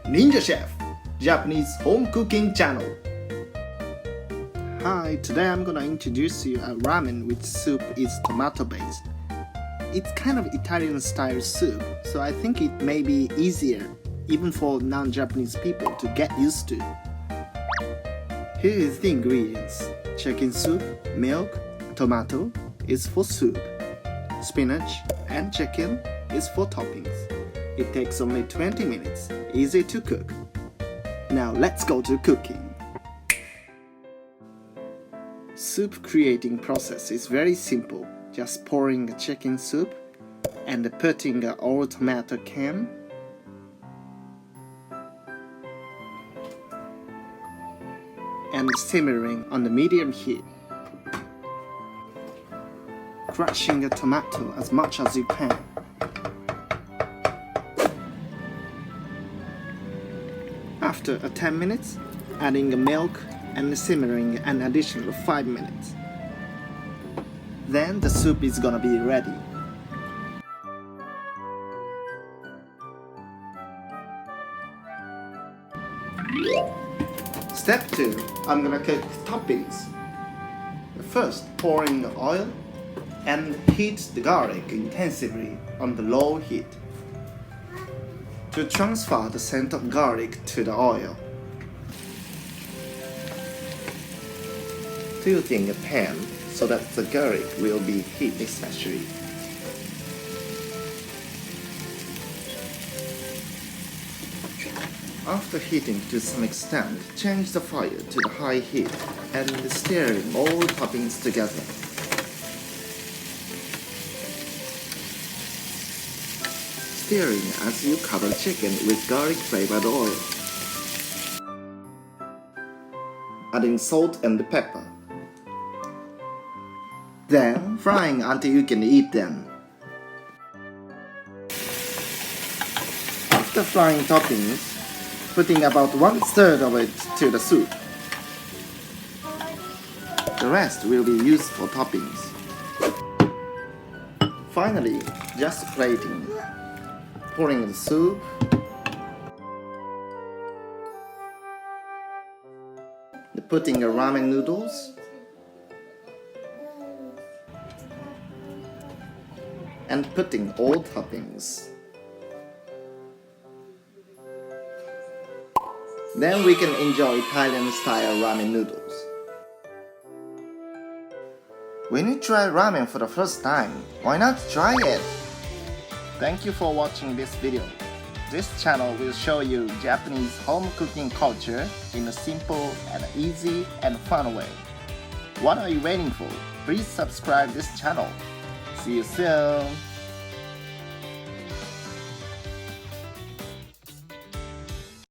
Ninja Chef, Japanese home cooking channel. Hi, today I'm gonna introduce you a ramen which soup is tomato based. It's kind of Italian style soup, so I think it may be easier even for non-Japanese people to get used to. Here is the ingredients. Chicken soup, milk, tomato is for soup. Spinach and chicken is for toppings. It takes only 20 minutes, easy to cook. Now let's go to cooking. Soup creating process is very simple. Just pouring a chicken soup and putting an all tomato can and simmering on the medium heat. Crushing a tomato as much as you can. After 10 minutes, adding milk and simmering an additional 5 minutes. Then the soup is gonna be ready. Step 2, I'm gonna cook toppings. First, pouring the oil and heat the garlic intensively on the low heat to transfer the scent of garlic to the oil. Tilting a pan so that the garlic will be heat especially. After heating to some extent, change the fire to the high heat and stirring all toppings together. Stirring as you cover chicken with garlic flavored oil. Adding salt and pepper. Then frying until you can eat them. After frying toppings, putting about 1/3 of it to the soup. The rest will be used for toppings. Finally, just plating. Pouring the soup. Putting the ramen noodles. And putting all toppings. Then we can enjoy Italian style ramen noodles. When you try ramen for the first time, why not try it? Thank you for watching this video. This channel will show you Japanese home cooking culture in a simple and easy and fun way. What are you waiting for? Please subscribe this channel. See you soon!